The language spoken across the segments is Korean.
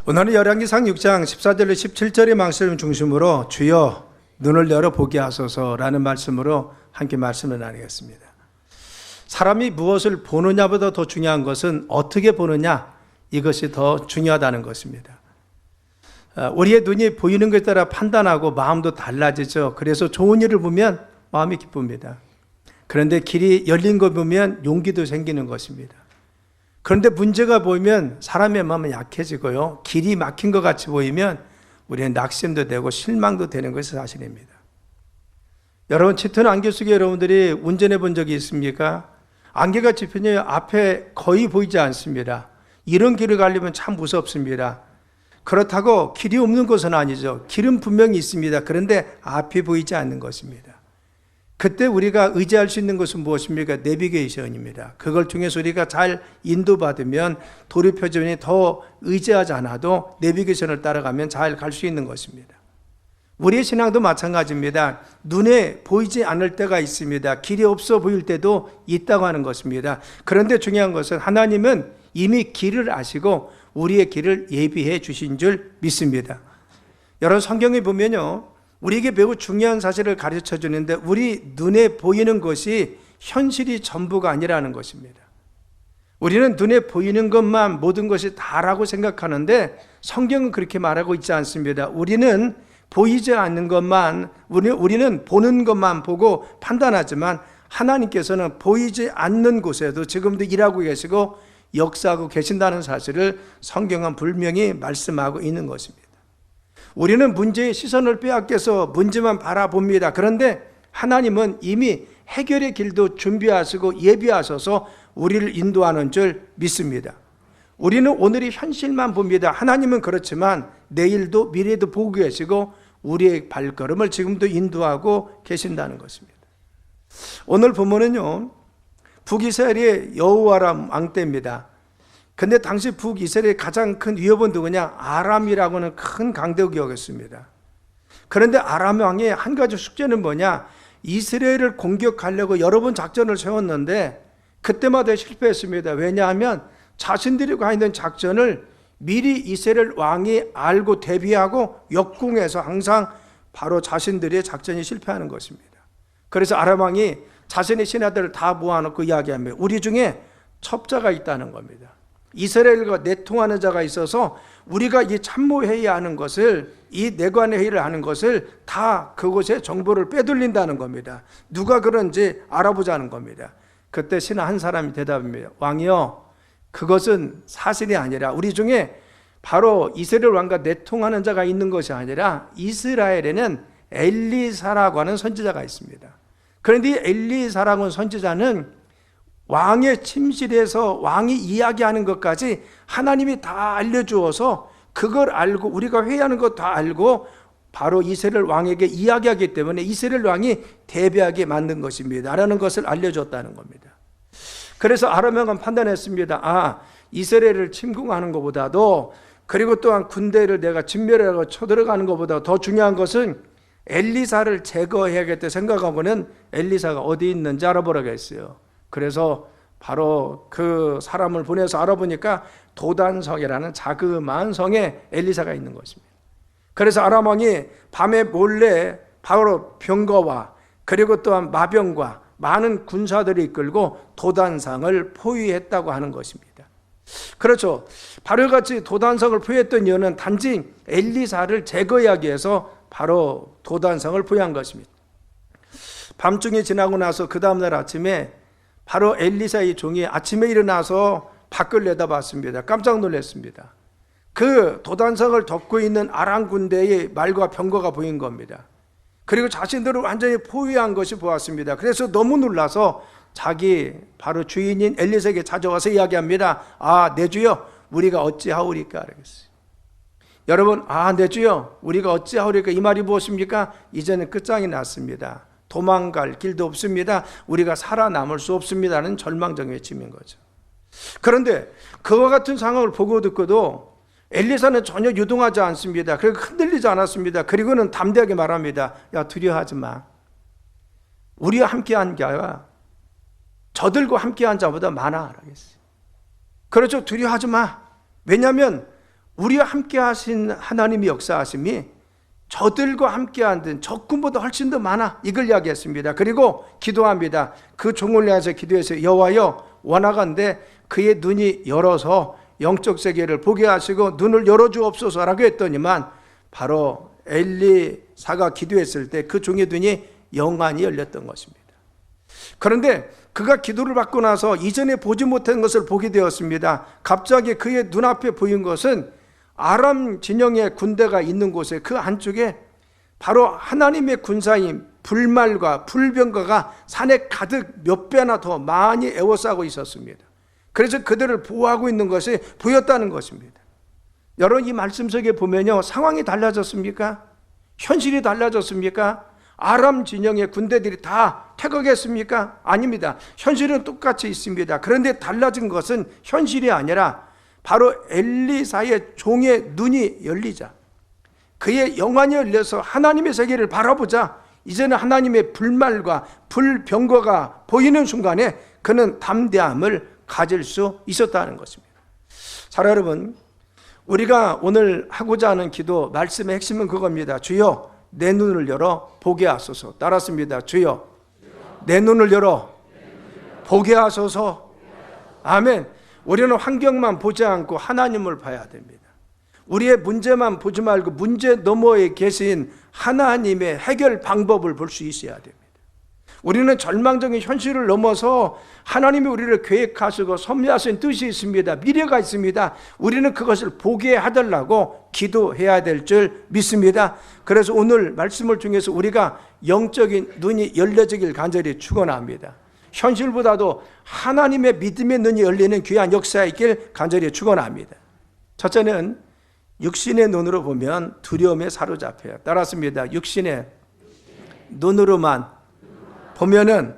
오늘은 열왕기상 6장 14절로 17절의 말씀을 중심으로 주여 눈을 열어 보게 하소서라는 말씀으로 함께 말씀을 나누겠습니다. 사람이 무엇을 보느냐보다 더 중요한 것은 어떻게 보느냐, 이것이 더 중요하다는 것입니다. 우리의 눈이 보이는 것에 따라 판단하고 마음도 달라지죠. 그래서 좋은 일을 보면 마음이 기쁩니다. 그런데 길이 열린 거 보면 용기도 생기는 것입니다. 그런데 문제가 보이면 사람의 마음은 약해지고요, 길이 막힌 것 같이 보이면 우리는 낙심도 되고 실망도 되는 것이 사실입니다. 여러분, 짙은 안개 속에 여러분들이 운전해 본 적이 있습니까? 안개가 짙으니 앞에 거의 보이지 않습니다. 이런 길을 가려면 참 무섭습니다. 그렇다고 길이 없는 것은 아니죠. 길은 분명히 있습니다. 그런데 앞이 보이지 않는 것입니다. 그때 우리가 의지할 수 있는 것은 무엇입니까? 내비게이션입니다. 그걸 통해서 우리가 잘 인도받으면 도로표준이 더 의지하지 않아도 내비게이션을 따라가면 잘 갈 수 있는 것입니다. 우리의 신앙도 마찬가지입니다. 눈에 보이지 않을 때가 있습니다. 길이 없어 보일 때도 있다고 하는 것입니다. 그런데 중요한 것은 하나님은 이미 길을 아시고 우리의 길을 예비해 주신 줄 믿습니다. 여러분, 성경에 보면요, 우리에게 매우 중요한 사실을 가르쳐 주는데 우리 눈에 보이는 것이 현실이 전부가 아니라는 것입니다. 우리는 눈에 보이는 것만 모든 것이 다라고 생각하는데 성경은 그렇게 말하고 있지 않습니다. 우리는 보이지 않는 것만, 우리는 보는 것만 보고 판단하지만 하나님께서는 보이지 않는 곳에도 지금도 일하고 계시고 역사하고 계신다는 사실을 성경은 분명히 말씀하고 있는 것입니다. 우리는 문제의 시선을 빼앗겨서 문제만 바라봅니다. 그런데 하나님은 이미 해결의 길도 준비하시고 예비하셔서 우리를 인도하는 줄 믿습니다. 우리는 오늘의 현실만 봅니다. 하나님은 그렇지만 내일도 미래도 보고 계시고 우리의 발걸음을 지금도 인도하고 계신다는 것입니다. 오늘 본문은요, 북이스라엘의 여호와람 왕 때입니다. 근데 당시 북이스라엘의 가장 큰 위협은 누구냐? 아람이라고는 큰 강대국이었습니다. 그런데 아람 왕의 한 가지 숙제는 뭐냐? 이스라엘을 공격하려고 여러 번 작전을 세웠는데 그때마다 실패했습니다. 왜냐하면 자신들이 가 있는 작전을 미리 이스라엘 왕이 알고 대비하고 역궁해서 항상 바로 자신들의 작전이 실패하는 것입니다. 그래서 아람 왕이 자신의 신하들을 다 모아놓고 이야기합니다. 우리 중에 첩자가 있다는 겁니다. 이스라엘과 내통하는 자가 있어서 우리가 이 참모회의를 하는 것을, 이 내관회의를 하는 것을 다 그곳에 정보를 빼돌린다는 겁니다. 누가 그런지 알아보자는 겁니다. 그때 신하 한 사람이 대답합니다. 왕이요, 그것은 사실이 아니라 우리 중에 바로 이스라엘 왕과 내통하는 자가 있는 것이 아니라 이스라엘에는 엘리사라고 하는 선지자가 있습니다. 그런데 이 엘리사라고 하는 선지자는 왕의 침실에서 왕이 이야기하는 것까지 하나님이 다 알려주어서 그걸 알고 우리가 회의하는 것 다 알고 바로 이스라엘 왕에게 이야기하기 때문에 이스라엘 왕이 대비하게 만든 것입니다 라는 것을 알려줬다는 겁니다. 그래서 아람 왕은 판단했습니다. 이스라엘을 침공하는 것보다도, 그리고 또한 군대를 내가 진멸하고 쳐들어가는 것보다 더 중요한 것은 엘리사를 제거해야겠다 생각하고는 엘리사가 어디 있는지 알아보라고 했어요. 그래서 바로 그 사람을 보내서 알아보니까 도단성이라는 자그마한 성에 엘리사가 있는 것입니다. 그래서 아람 왕이 밤에 몰래 바로 병거와 그리고 또한 마병과 많은 군사들을 이끌고 도단성을 포위했다고 하는 것입니다. 그렇죠. 바로 같이 도단성을 포위했던 이유는 단지 엘리사를 제거하기 위해서 바로 도단성을 포위한 것입니다. 밤중이 지나고 나서 그 다음날 아침에 바로 엘리사의 종이 아침에 일어나서 밖을 내다봤습니다. 깜짝 놀랐습니다. 그 도단성을 덮고 있는 아람 군대의 말과 병거가 보인 겁니다. 그리고 자신들을 완전히 포위한 것이 보았습니다. 그래서 너무 놀라서 자기 바로 주인인 엘리사에게 찾아와서 이야기합니다. 내 주여, 우리가 어찌하오리까? 그랬어요. 여러분, 내 주여, 우리가 어찌하오리까? 이 말이 무엇입니까? 이제는 끝장이 났습니다. 도망갈 길도 없습니다. 우리가 살아남을 수 없습니다는 절망적 외침인 거죠. 그런데 그와 같은 상황을 보고 듣고도 엘리사는 전혀 유동하지 않습니다. 그리고 흔들리지 않았습니다. 그리고는 담대하게 말합니다. 야, 두려워하지 마. 우리와 함께한 자가 저들과 함께한 자보다 많아. 그렇죠. 두려워하지 마. 왜냐하면 우리와 함께 하신 하나님의 역사하심이 저들과 함께한 듯 적군보다 훨씬 더 많아, 이걸 이야기했습니다. 그리고 기도합니다. 그 종을 위해서 기도해서 여호와여 원하건대 그의 눈이 열어서 영적 세계를 보게 하시고 눈을 열어주옵소서라고 했더니만 바로 엘리사가 기도했을 때 그 종의 눈이 영안이 열렸던 것입니다. 그런데 그가 기도를 받고 나서 이전에 보지 못한 것을 보게 되었습니다. 갑자기 그의 눈앞에 보인 것은 아람 진영의 군대가 있는 곳에 그 안쪽에 바로 하나님의 군사인 불말과 불병거가 산에 가득 몇 배나 더 많이 에워싸고 있었습니다. 그래서 그들을 보호하고 있는 것이 보였다는 것입니다. 여러분, 이 말씀 속에 보면요, 상황이 달라졌습니까? 현실이 달라졌습니까? 아람 진영의 군대들이 다 퇴각했습니까? 아닙니다. 현실은 똑같이 있습니다. 그런데 달라진 것은 현실이 아니라 바로 엘리사의 종의 눈이 열리자, 그의 영안이 열려서 하나님의 세계를 바라보자, 이제는 하나님의 불말과 불병거가 보이는 순간에 그는 담대함을 가질 수 있었다는 것입니다. 자, 여러분, 우리가 오늘 하고자 하는 기도 말씀의 핵심은 그겁니다. 주여 내 눈을 열어 보게 하소서. 따랐습니다. 주여 내 눈을 열어 보게 하소서. 아멘. 우리는 환경만 보지 않고 하나님을 봐야 됩니다. 우리의 문제만 보지 말고 문제 너머에 계신 하나님의 해결 방법을 볼 수 있어야 됩니다. 우리는 절망적인 현실을 넘어서 하나님이 우리를 계획하시고 섭리하신 뜻이 있습니다. 미래가 있습니다. 우리는 그것을 보게 해달라고 기도해야 될 줄 믿습니다. 그래서 오늘 말씀을 통해서 우리가 영적인 눈이 열려지길 간절히 축원합니다. 현실보다도 하나님의 믿음의 눈이 열리는 귀한 역사가 있길 간절히 축원합니다. 첫째는 육신의 눈으로 보면 두려움에 사로잡혀요. 따랐습니다. 육신의 눈으로만 보면은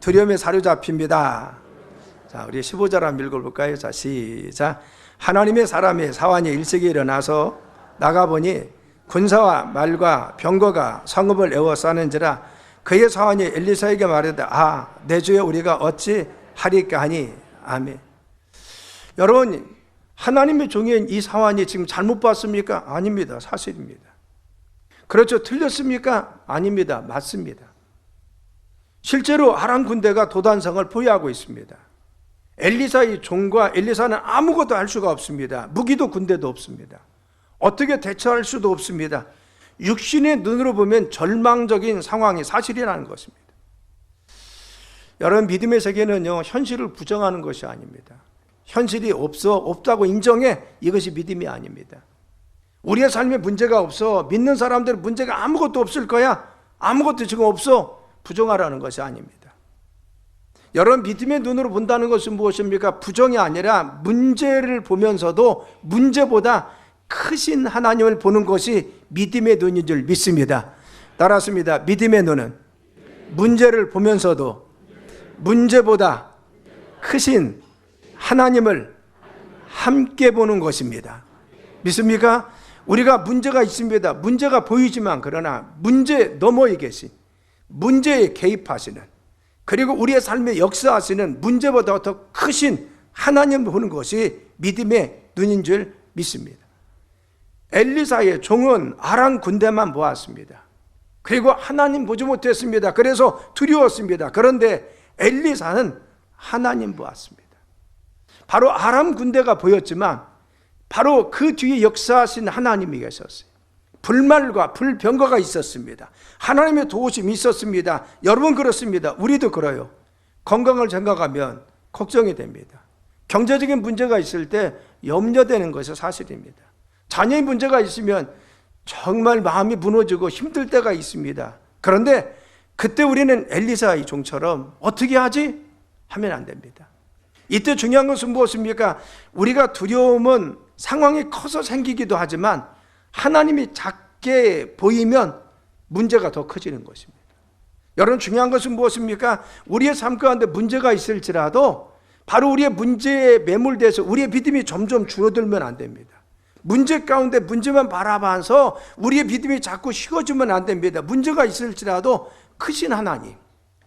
두려움에 사로잡힙니다. 자, 우리 15절 한번 읽어볼까요? 자, 시작. 하나님의 사람이 사환이 일찍이 일어나서 나가보니 군사와 말과 병거가 성읍을 에워싸는지라 그의 사환이 엘리사에게 말하되 내 주여 우리가 어찌 하리까 하니. 아멘. 여러분, 하나님의 종인 이 사환이 지금 잘못 봤습니까? 아닙니다. 사실입니다. 그렇죠. 틀렸습니까? 아닙니다. 맞습니다. 실제로 아람 군대가 도단성을 포위하고 있습니다. 엘리사의 종과 엘리사는 아무것도 할 수가 없습니다. 무기도 군대도 없습니다. 어떻게 대처할 수도 없습니다. 육신의 눈으로 보면 절망적인 상황이 사실이라는 것입니다. 여러분, 믿음의 세계는요, 현실을 부정하는 것이 아닙니다. 현실이 없다고 인정해, 이것이 믿음이 아닙니다. 우리의 삶에 문제가 없어, 믿는 사람들은 문제가 아무것도 없을 거야, 아무것도 지금 없어, 부정하라는 것이 아닙니다. 여러분, 믿음의 눈으로 본다는 것은 무엇입니까? 부정이 아니라 문제를 보면서도 문제보다 크신 하나님을 보는 것이 믿음의 눈인 줄 믿습니다. 따랐습니다. 믿음의 눈은 문제를 보면서도 문제보다 크신 하나님을 함께 보는 것입니다. 믿습니까? 우리가 문제가 있습니다. 문제가 보이지만 그러나 문제 너머에 계신, 문제에 개입하시는, 그리고 우리의 삶에 역사하시는 문제보다 더 크신 하나님을 보는 것이 믿음의 눈인 줄 믿습니다. 엘리사의 종은 아람 군대만 보았습니다. 그리고 하나님 보지 못했습니다. 그래서 두려웠습니다. 그런데 엘리사는 하나님 보았습니다. 바로 아람 군대가 보였지만 바로 그 뒤에 역사하신 하나님이 계셨어요. 불말과 불병거가 있었습니다. 하나님의 도우심이 있었습니다. 여러분, 그렇습니다. 우리도 그래요. 건강을 생각하면 걱정이 됩니다. 경제적인 문제가 있을 때 염려되는 것이 사실입니다. 자녀의 문제가 있으면 정말 마음이 무너지고 힘들 때가 있습니다. 그런데 그때 우리는 엘리사의 종처럼 어떻게 하지? 하면 안 됩니다. 이때 중요한 것은 무엇입니까? 우리가 두려움은 상황이 커서 생기기도 하지만 하나님이 작게 보이면 문제가 더 커지는 것입니다. 여러분, 중요한 것은 무엇입니까? 우리의 삶 가운데 문제가 있을지라도 바로 우리의 문제에 매몰돼서 우리의 믿음이 점점 줄어들면 안 됩니다. 문제 가운데 문제만 바라봐서 우리의 믿음이 자꾸 식어지면 안 됩니다. 문제가 있을지라도 크신 하나님,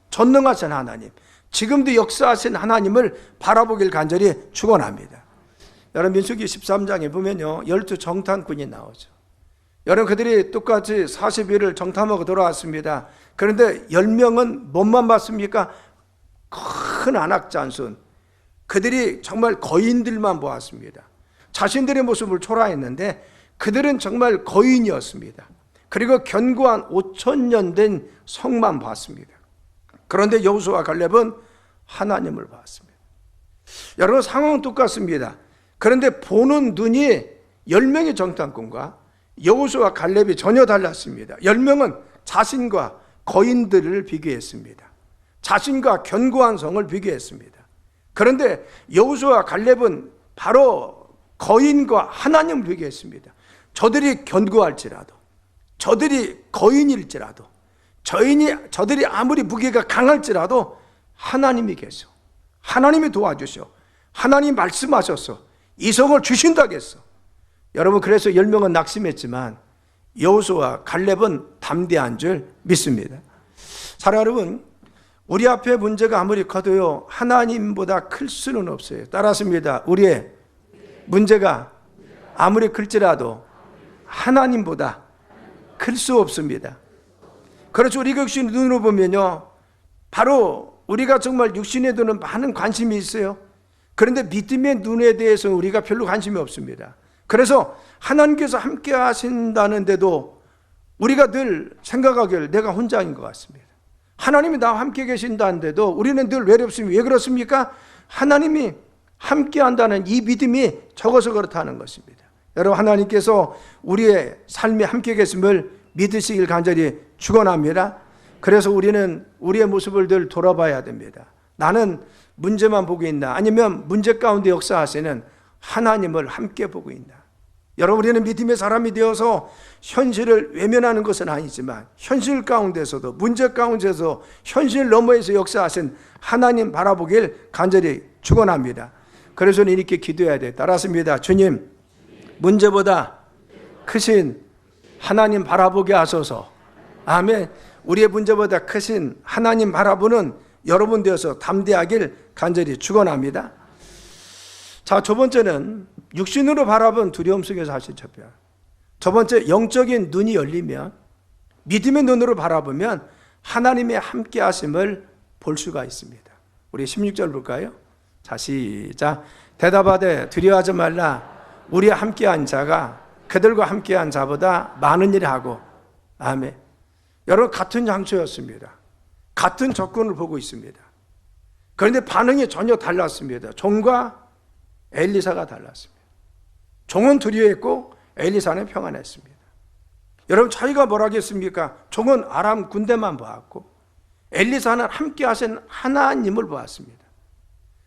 전능하신 하나님, 지금도 역사하신 하나님을 바라보길 간절히 축원합니다. 여러분 민수기 13장에 보면요 12 정탐꾼이 나오죠. 여러분 그들이 똑같이 40일을 정탐하고 돌아왔습니다. 그런데 10명은 뭔만 봤습니까? 큰 안악잔순, 그들이 정말 거인들만 보았습니다. 자신들의 모습을 초라했는데 그들은 정말 거인이었습니다. 그리고 견고한 5,000년 된 성만 봤습니다. 그런데 여호수아와 갈렙은 하나님을 봤습니다. 여러분 상황은 똑같습니다. 그런데 보는 눈이 10명의 정탐꾼과 여호수아와 갈렙이 전혀 달랐습니다. 10명은 자신과 거인들을 비교했습니다. 자신과 견고한 성을 비교했습니다. 그런데 여호수아와 갈렙은 바로 거인과 하나님을 비교했습니다. 저들이 견고할지라도, 저들이 거인일지라도, 저들이 아무리 무게가 강할지라도 하나님이 계셔. 하나님이 도와주셔. 하나님 말씀하셔서 이 성을 주신다겠어. 여러분 그래서 10명은 낙심했지만 여호수아와 갈렙은 담대한 줄 믿습니다. 사랑 여러분, 우리 앞에 문제가 아무리 커도요 하나님보다 클 수는 없어요. 따라습니다. 우리의 문제가 아무리 클지라도 하나님보다 클 수 없습니다. 그렇죠. 우리가 육신의 눈으로 보면요 바로 우리가 정말 육신의 눈은 많은 관심이 있어요. 그런데 믿음의 눈에 대해서 우리가 별로 관심이 없습니다. 그래서 하나님께서 함께 하신다는데도 우리가 늘 생각하기를 내가 혼자인 것 같습니다. 하나님이 나와 함께 계신다는데도 우리는 늘 외롭습니다. 왜 그렇습니까? 하나님이 함께 한다는 이 믿음이 적어서 그렇다는 것입니다. 여러분 하나님께서 우리의 삶에 함께 계심을 믿으시길 간절히 축원합니다. 그래서 우리는 우리의 모습을 늘 돌아봐야 됩니다. 나는 문제만 보고 있나? 아니면 문제 가운데 역사하시는 하나님을 함께 보고 있나? 여러분 우리는 믿음의 사람이 되어서 현실을 외면하는 것은 아니지만 현실 가운데서도 문제 가운데서 현실 너머에서 역사하신 하나님 바라보길 간절히 축원합니다. 그래서 이렇게 기도해야 돼. 따랐습니다. 주님, 문제보다 크신 하나님 바라보게 하소서. 아멘. 우리의 문제보다 크신 하나님 바라보는 여러분 되어서 담대하길 간절히 축원합니다. 자, 두 번째는 육신으로 바라본 두려움 속에서 하실 처편. 두 번째, 영적인 눈이 열리면 믿음의 눈으로 바라보면 하나님의 함께 하심을 볼 수가 있습니다. 우리 16절 볼까요? 자, 시작. 대답하되 두려워하지 말라. 우리와 함께한 자가 그들과 함께한 자보다 많은 일을 하고. 아멘. 여러분 같은 장소였습니다. 같은 접근을 보고 있습니다. 그런데 반응이 전혀 달랐습니다. 종과 엘리사가 달랐습니다. 종은 두려워했고 엘리사는 평안했습니다. 여러분 차이가 뭐라겠습니까? 종은 아람 군대만 보았고 엘리사는 함께 하신 하나님을 보았습니다.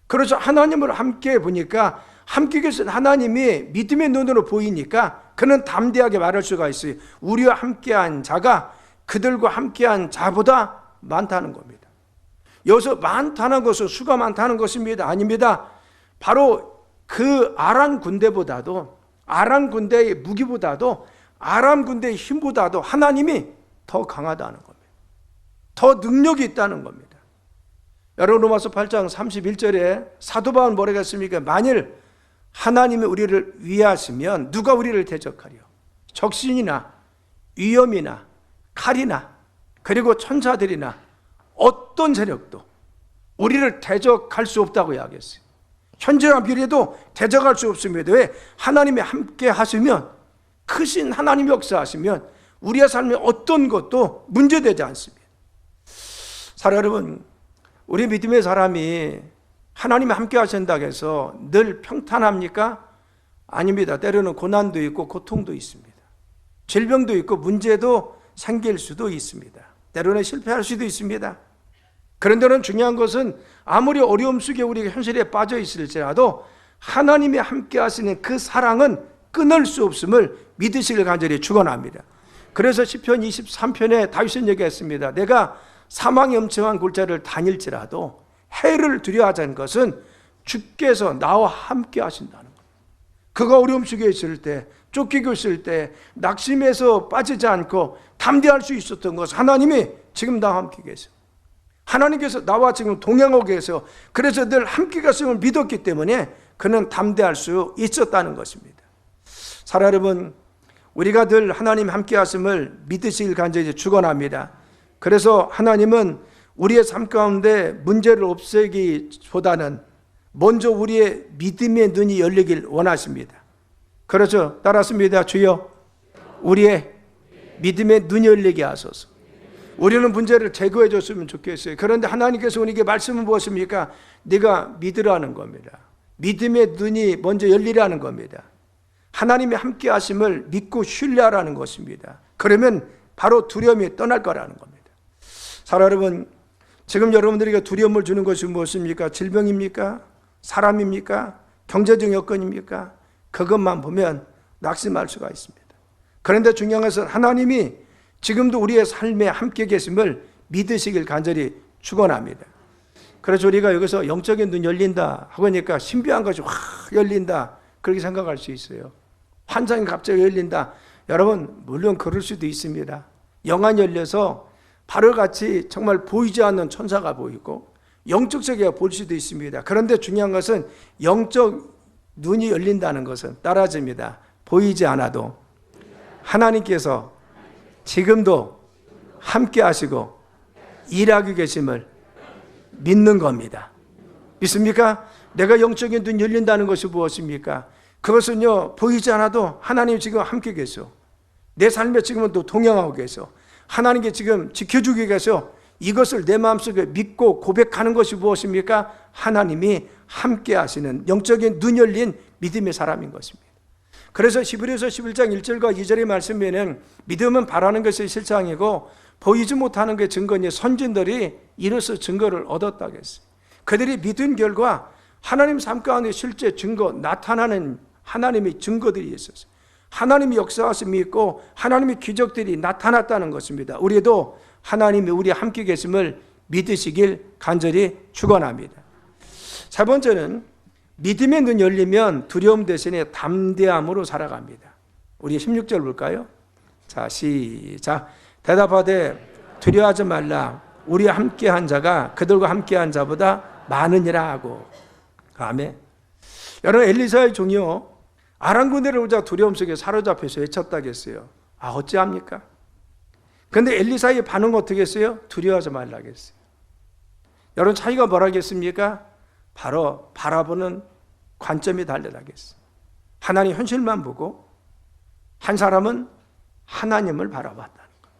그래서 하나님을 함께 보니까 함께 계신 하나님이 믿음의 눈으로 보이니까 그는 담대하게 말할 수가 있어요. 우리와 함께한 자가 그들과 함께한 자보다 많다는 겁니다. 여기서 많다는 것은 수가 많다는 것입니다. 아닙니다. 바로 그 아람 군대보다도 아람 군대의 무기보다도 아람 군대의 힘보다도 하나님이 더 강하다는 겁니다. 더 능력이 있다는 겁니다. 여러분 로마서 8장 31절에 사도 바울은 뭐라고 했습니까? 만일 하나님이 우리를 위하시면 누가 우리를 대적하려? 적신이나 위험이나 칼이나 그리고 천사들이나 어떤 세력도 우리를 대적할 수 없다고 이야기했어요. 현재와 미래도 대적할 수 없습니다. 왜? 하나님이 함께 하시면, 크신 하나님이 역사하시면 우리의 삶에 어떤 것도 문제되지 않습니다. 사랑 여러분, 우리 믿음의 사람이 하나님이 함께 하신다고 해서 늘 평탄합니까? 아닙니다. 때로는 고난도 있고 고통도 있습니다. 질병도 있고 문제도 생길 수도 있습니다. 때로는 실패할 수도 있습니다. 그런데는 중요한 것은 아무리 어려움 속에 우리가 현실에 빠져 있을지라도 하나님이 함께 하시는 그 사랑은 끊을 수 없음을 믿으시길 간절히 축원합니다. 그래서 시편 23편에 다윗은 얘기했습니다. 내가 사망의 엄청한 골짜기를 다닐지라도 해를 두려워하지 않는 것은 주께서 나와 함께 하신다는 것. 그가 어려움 속에 있을 때, 쫓기고 있을 때 낙심해서 빠지지 않고 담대할 수 있었던 것, 하나님이 지금 나와 함께 계세요. 하나님께서 나와 지금 동행하고 계세요. 그래서 늘 함께 가심을 믿었기 때문에 그는 담대할 수 있었다는 것입니다. 사랑 여러분, 우리가 늘 하나님 함께 하심을 믿으시길 간절히 축원합니다. 그래서 하나님은 우리의 삶 가운데 문제를 없애기보다는 먼저 우리의 믿음의 눈이 열리길 원하십니다. 그렇죠? 따랐습니다. 주여, 우리의 믿음의 눈이 열리게 하소서. 우리는 문제를 제거해 줬으면 좋겠어요. 그런데 하나님께서 우리에게 말씀은 무엇입니까? 네가 믿으라는 겁니다. 믿음의 눈이 먼저 열리라는 겁니다. 하나님이 함께 하심을 믿고 신뢰하라는 것입니다. 그러면 바로 두려움이 떠날 거라는 겁니다. 사랑 여러분, 지금 여러분들에게 두려움을 주는 것이 무엇입니까? 질병입니까? 사람입니까? 경제적 여건입니까? 그것만 보면 낙심할 수가 있습니다. 그런데 중요한 것은 하나님이 지금도 우리의 삶에 함께 계심을 믿으시길 간절히 축원합니다. 그래서 우리가 여기서 영적인 눈 열린다 하니까 신비한 것이 확 열린다 그렇게 생각할 수 있어요. 환상이 갑자기 열린다. 여러분, 물론 그럴 수도 있습니다. 영안이 열려서 바로같이 정말 보이지 않는 천사가 보이고 영적 세계가 볼 수도 있습니다. 그런데 중요한 것은 영적 눈이 열린다는 것은 따라집니다. 보이지 않아도 하나님께서 지금도 함께 하시고 일하고 계심을 믿는 겁니다. 믿습니까? 내가 영적인 눈 열린다는 것이 무엇입니까? 그것은요, 보이지 않아도 하나님 지금 함께 계셔. 내 삶에 지금은 또 동행하고 계셔. 하나님께 지금 지켜주고 계셔. 이것을 내 마음속에 믿고 고백하는 것이 무엇입니까? 하나님이 함께 하시는 영적인 눈 열린 믿음의 사람인 것입니다. 그래서 히브리서 11장 1절과 2절의 말씀에는 믿음은 바라는 것이 실상이고 보이지 못하는 게 증거니 선진들이 이로써 증거를 얻었다고 했어요. 그들이 믿은 결과 하나님 삶 가운데 실제 증거, 나타나는 하나님의 증거들이 있었어요. 하나님이 역사하심이 있고 하나님의 기적들이 나타났다는 것입니다. 우리도 하나님이 우리 함께 계심을 믿으시길 간절히 축원합니다. 세 번째는 믿음의 눈 열리면 두려움 대신에 담대함으로 살아갑니다. 우리 16절 볼까요? 자, 시작. 대답하되 두려워하지 말라. 우리와 함께한 자가 그들과 함께한 자보다 많으니라 하고. 아멘. 여러분, 엘리사의 종이요, 아람 군대를 오자 두려움 속에 사로잡혀서 외쳤다겠어요. 아, 어찌합니까? 그런데 엘리사의 반응 어떻게 했어요? 두려워하지 말라겠어요. 여러분, 차이가 뭐라겠습니까? 바로 바라보는 관점이 달라겠어요. 하나님 현실만 보고 한 사람은 하나님을 바라봤다는 거예요.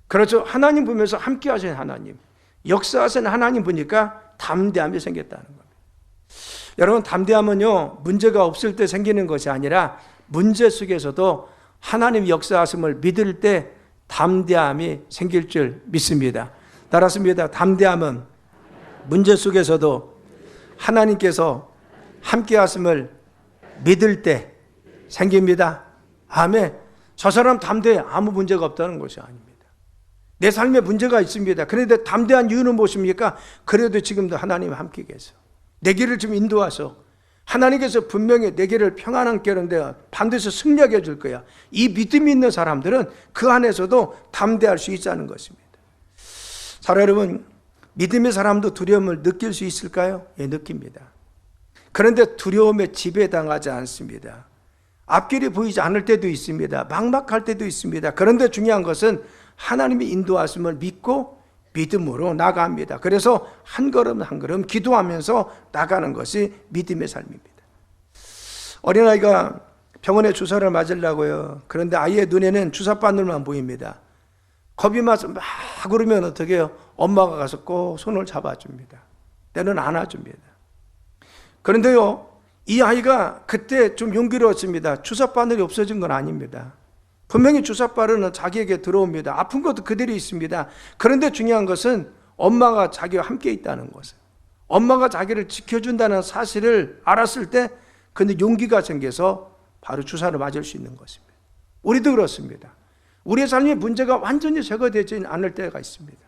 그렇죠. 하나님 보면서 함께 하신 하나님, 역사하신 하나님 보니까 담대함이 생겼다는 겁니다. 여러분, 담대함은요, 문제가 없을 때 생기는 것이 아니라 문제 속에서도 하나님 역사하심을 믿을 때 담대함이 생길 줄 믿습니다. 따랐습니다. 담대함은 문제 속에서도 하나님께서 함께 하심을 믿을 때 생깁니다. 아멘. 저 사람 담대해. 아무 문제가 없다는 것이 아닙니다. 내 삶에 문제가 있습니다. 그런데 담대한 이유는 무엇입니까? 그래도 지금도 하나님 함께 계세요. 내 길을 좀 인도하셔. 하나님께서 분명히 내 길을 평안하게 하는데 반드시 승리하게 해줄 거야. 이 믿음이 있는 사람들은 그 안에서도 담대할 수 있다는 것입니다. 사랑 여러분, 믿음의 사람도 두려움을 느낄 수 있을까요? 예, 느낍니다. 그런데 두려움에 지배당하지 않습니다. 앞길이 보이지 않을 때도 있습니다. 막막할 때도 있습니다. 그런데 중요한 것은 하나님이 인도하심을 믿고 믿음으로 나갑니다. 그래서 한 걸음 한 걸음 기도하면서 나가는 것이 믿음의 삶입니다. 어린아이가 병원에 주사를 맞으려고요. 그런데 아이의 눈에는 주사바늘만 보입니다. 겁이 나서 막 그러면 어떻게 해요? 엄마가 가서 꼭 손을 잡아줍니다. 때는 안아줍니다. 그런데요, 이 아이가 그때 좀 용기를 얻습니다. 주사바늘이 없어진 건 아닙니다. 분명히 주사바늘은 자기에게 들어옵니다. 아픈 것도 그대로 있습니다. 그런데 중요한 것은 엄마가 자기와 함께 있다는 것을, 엄마가 자기를 지켜준다는 사실을 알았을 때 근데 용기가 생겨서 바로 주사를 맞을 수 있는 것입니다. 우리도 그렇습니다. 우리의 삶의 문제가 완전히 제거되지 않을 때가 있습니다.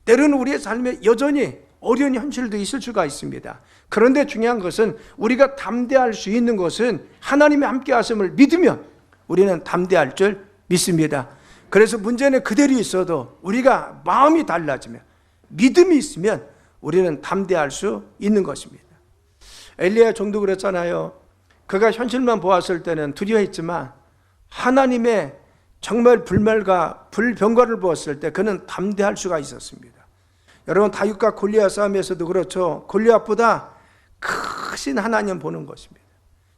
때로는 우리의 삶에 여전히 어려운 현실도 있을 수가 있습니다. 그런데 중요한 것은 우리가 담대할 수 있는 것은 하나님의 함께 하심을 믿으면 우리는 담대할 줄 믿습니다. 그래서 문제는 그대로 있어도 우리가 마음이 달라지면, 믿음이 있으면 우리는 담대할 수 있는 것입니다. 엘리야 종도 그랬잖아요. 그가 현실만 보았을 때는 두려워했지만 하나님의 정말 불말과 불병과를 보았을 때 그는 담대할 수가 있었습니다. 여러분, 다윗과 골리앗 싸움에서도 그렇죠. 골리앗보다 크신 하나님 보는 것입니다.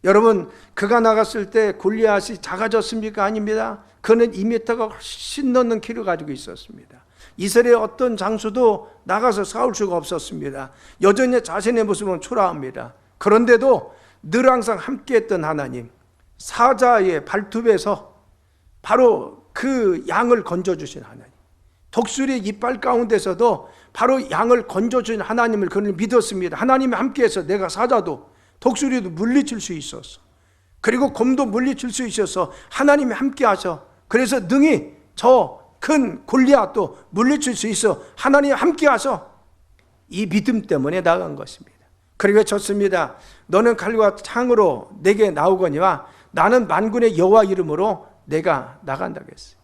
여러분, 그가 나갔을 때 골리앗이 작아졌습니까? 아닙니다. 그는 2m가 훨씬 넘는 키를 가지고 있었습니다. 이스라엘의 어떤 장수도 나가서 싸울 수가 없었습니다. 여전히 자신의 모습은 초라합니다. 그런데도 늘 항상 함께했던 하나님, 사자의 발톱에서 바로 그 양을 건져주신 하나님, 독수리의 이빨 가운데서도 바로 양을 건져주신 하나님을 그는 믿었습니다. 하나님이 함께해서 내가 사자도 독수리도 물리칠 수 있었어. 그리고 곰도 물리칠 수 있어서 하나님이 함께하셔. 그래서 능히 저 큰 골리앗도 물리칠 수 있어. 하나님이 함께하셔. 이 믿음 때문에 나간 것입니다. 그리고 졌습니다. 너는 칼과 창으로 내게 나오거니와 나는 만군의 여호와 이름으로 내가 나간다고 했어요.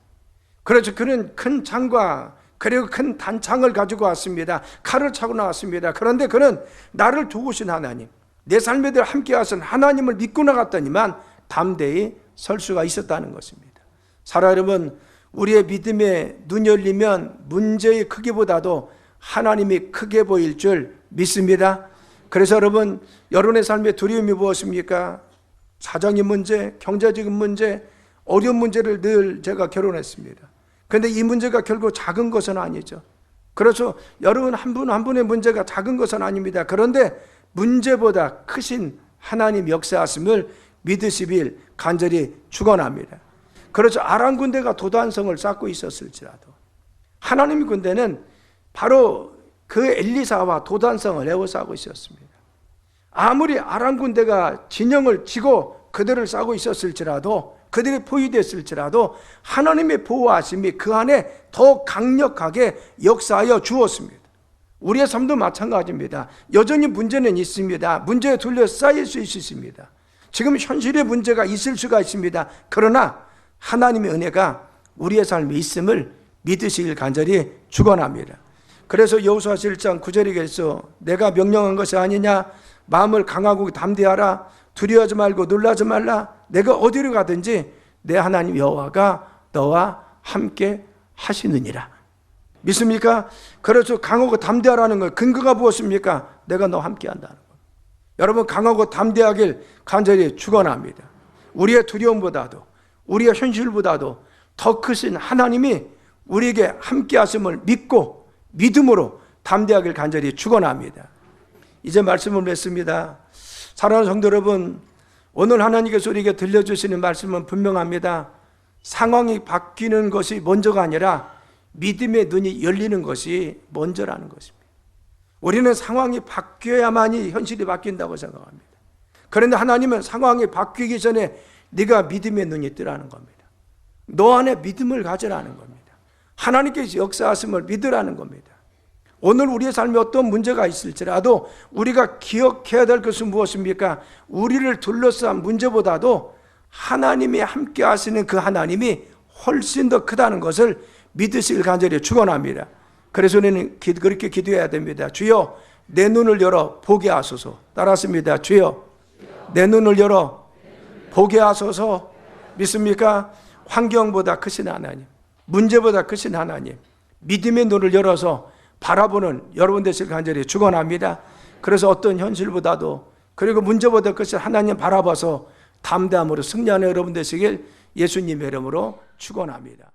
그래서 그는 큰 창과 그리고 큰 단창을 가지고 왔습니다. 칼을 차고 나왔습니다. 그런데 그는 나를 도우신 하나님, 내 삶에 대해 함께 하신 하나님을 믿고 나갔더니만 담대히 설 수가 있었다는 것입니다. 사랑 여러분, 우리의 믿음에 눈 열리면 문제의 크기보다도 하나님이 크게 보일 줄 믿습니다. 그래서 여러분, 여러분의 삶에 두려움이 무엇입니까? 사정의 문제, 경제적인 문제, 어려운 문제를 늘 제가 결혼했습니다. 그런데 이 문제가 결국 작은 것은 아니죠. 그래서 여러분 한 분 한 분의 문제가 작은 것은 아닙니다. 그런데 문제보다 크신 하나님 역사하심을 믿으시길 간절히 축원합니다. 그렇죠. 아람 군대가 도단성을 쌓고 있었을지라도 하나님의 군대는 바로 그 엘리사와 도단성을 에워싸고 있었습니다. 아무리 아람 군대가 진영을 치고 그들을 싸고 있었을지라도, 그들이 포위됐을지라도 하나님의 보호하심이 그 안에 더 강력하게 역사하여 주었습니다. 우리의 삶도 마찬가지입니다. 여전히 문제는 있습니다. 문제에 둘러싸일 수 있습니다. 지금 현실의 문제가 있을 수가 있습니다. 그러나 하나님의 은혜가 우리의 삶에 있음을 믿으시길 간절히 축원합니다. 그래서 여호수아 1장 9절에서 내가 명령한 것이 아니냐, 마음을 강하고 담대하라, 두려워하지 말고 놀라지 말라, 내가 어디로 가든지 내 하나님 여호와가 너와 함께 하시느니라. 믿습니까? 그래서 강하고 담대하라는 것 근거가 무엇입니까? 내가 너와 함께 한다는 것. 여러분, 강하고 담대하길 간절히 축원합니다. 우리의 두려움보다도 우리의 현실보다도 더 크신 하나님이 우리에게 함께 하심을 믿고 믿음으로 담대하길 간절히 축원합니다. 이제 말씀을 맺습니다. 사랑하는 성도 여러분, 오늘 하나님께서 우리에게 들려주시는 말씀은 분명합니다. 상황이 바뀌는 것이 먼저가 아니라 믿음의 눈이 열리는 것이 먼저라는 것입니다. 우리는 상황이 바뀌어야만이 현실이 바뀐다고 생각합니다. 그런데 하나님은 상황이 바뀌기 전에 네가 믿음의 눈이 뜨라는 겁니다. 너 안에 믿음을 가지라는 겁니다. 하나님께서 역사하심을 믿으라는 겁니다. 오늘 우리의 삶에 어떤 문제가 있을지라도 우리가 기억해야 될 것은 무엇입니까? 우리를 둘러싼 문제보다도 하나님이 함께 하시는 그 하나님이 훨씬 더 크다는 것을 믿으시길 간절히 축원합니다. 그래서 우리는 그렇게 기도해야 됩니다. 주여, 내 눈을 열어 보게 하소서. 따라하십니다. 주여, 내 눈을 열어 보게 하소서. 믿습니까? 환경보다 크신 하나님, 문제보다 크신 하나님, 믿음의 눈을 열어서 바라보는 여러분 되시길 간절히 축원합니다. 그래서 어떤 현실보다도 그리고 문제보다 크신 하나님 바라봐서 담대함으로 승리하는 여러분 되시길 예수님의 이름으로 축원합니다.